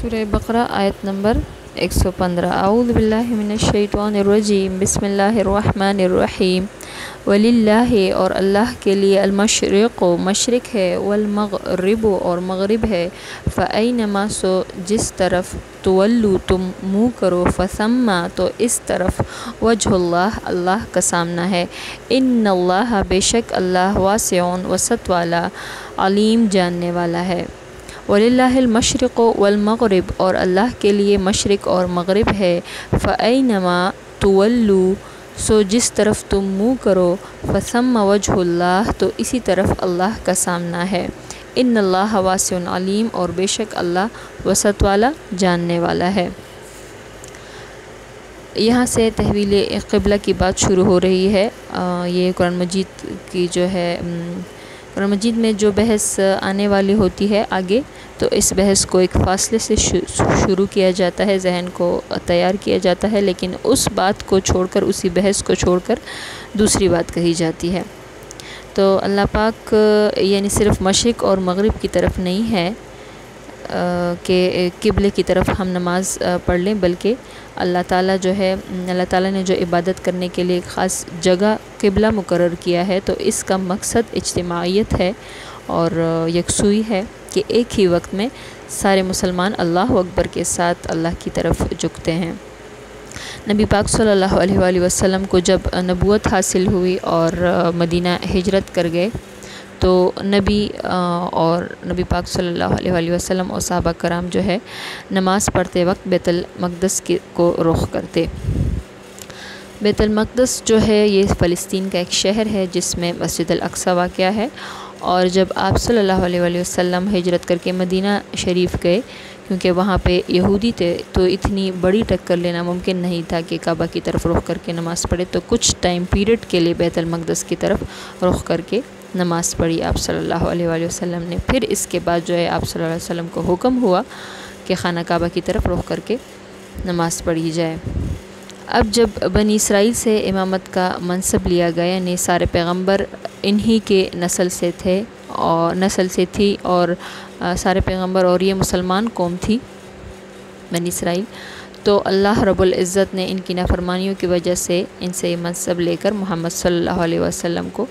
سورہ بقرہ آیت نمبر 115۔ اعوذ باللہ من الشیطان الرجیم، بسم اللہ الرحمن الرحیم۔ وللہ اور اللہ کے لیے، المشرق مشرق ہے، والمغرب اور مغرب ہے، فأینما سو جس طرف، تولو تم منہ کرو، فثم تو اس طرف، وجہ اللہ اللہ کا سامنا ہے، ان اللہ بے شک اللہ، واسع وسعت والا، علیم جاننے والا ہے۔ وَلِلَّهِ الْمَشْرِقُ وَالْمَغْرِبُ اور اللہ کے لیے مشرق اور مغرب ہے، فَأَيْنَمَا تُوَلُّوا سو جس طرف تم منہ کرو، فَثَمَّ وَجْهُ اللَّهِ تو اسی طرف اللہ کا سامنا ہے، ان اللہ واسع علیم اور بے شک اللہ وسعت والا جاننے والا ہے۔ یہاں سے تحویل قبلہ کی بات شروع ہو رہی ہے۔ یہ قرآن مجید کی جو ہے قرآن مجید میں جو بحث آنے والی ہوتی ہے آگے، تو اس بحث کو ایک فاصلے سے شروع کیا جاتا ہے، ذہن کو تیار کیا جاتا ہے، لیکن اس بات کو چھوڑ کر، اسی بحث کو چھوڑ کر دوسری بات کہی جاتی ہے۔ تو اللہ پاک یعنی صرف مشرق اور مغرب کی طرف نہیں ہے کہ قبلے کی طرف ہم نماز پڑھ لیں، بلکہ اللہ تعالیٰ جو ہے، اللہ تعالیٰ نے جو عبادت کرنے کے لیے ایک خاص جگہ قبلہ مقرر کیا ہے، تو اس کا مقصد اجتماعیت ہے اور یکسوئی ہے کہ ایک ہی وقت میں سارے مسلمان اللہ اکبر کے ساتھ اللہ کی طرف جھکتے ہیں۔ نبی پاک صلی اللہ علیہ وآلہ وسلم کو جب نبوت حاصل ہوئی اور مدینہ ہجرت کر گئے، تو نبی پاک صلی اللہ علیہ وآلہ وسلم اور صحابہ کرام جو ہے نماز پڑھتے وقت بیت المقدس کو رخ کرتے۔ بیت المقدس جو ہے یہ فلسطین کا ایک شہر ہے جس میں مسجد الاقصیٰ واقع ہے، اور جب آپ صلی اللہ علیہ وآلہ وسلم ہجرت کر کے مدینہ شریف گئے، کیونکہ وہاں پہ یہودی تھے، تو اتنی بڑی ٹکر لینا ممکن نہیں تھا کہ کعبہ کی طرف رخ کر کے نماز پڑھے، تو کچھ ٹائم پیریڈ کے لیے بیت المقدس کی طرف رخ کر کے نماز پڑھی آپ صلی اللہ علیہ وآلہ وسلم نے۔ پھر اس کے بعد جو ہے آپ صلی اللہ علیہ وسلم کو حکم ہوا کہ خانہ کعبہ کی طرف رخ کر کے نماز پڑھی جائے۔ اب جب بنی اسرائیل سے امامت کا منصب لیا گیا، یعنی سارے پیغمبر انہی کے نسل سے تھی، اور سارے پیغمبر اور یہ مسلمان قوم تھی بنی اسرائیل، تو اللہ رب العزت نے ان کی نافرمانیوں کی وجہ سے ان سے یہ منصب لے کر محمد صلی اللہ علیہ وسلم کو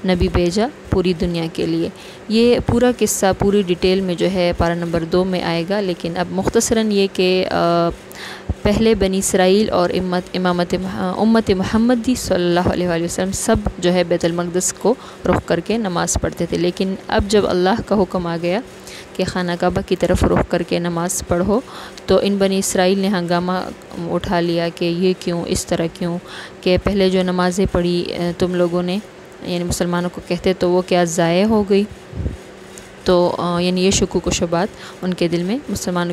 نبی بھیجا پوری دنیا کے لیے۔ یہ پورا قصہ پوری ڈیٹیل میں جو ہے پارہ نمبر 2 میں آئے گا، لیکن اب مختصراً یہ کہ پہلے بنی اسرائیل اور امت محمدی صلی اللہ علیہ وآلہ وسلم سب جو ہے بیت المقدس کو رخ کر کے نماز پڑھتے تھے، لیکن اب جب اللہ کا حکم آ گیا کہ خانہ کعبہ کی طرف رخ کر کے نماز پڑھو، تو ان بنی اسرائیل نے ہنگامہ اٹھا لیا کہ یہ کیوں، اس طرح کیوں، کہ پہلے جو نمازیں پڑھی تم لوگوں نے، یعنی مسلمانوں کو کہتے، تو وہ کیا ضائع ہو گئی؟ تو یعنی یہ شکوک و شبہات ان کے دل میں مسلمانوں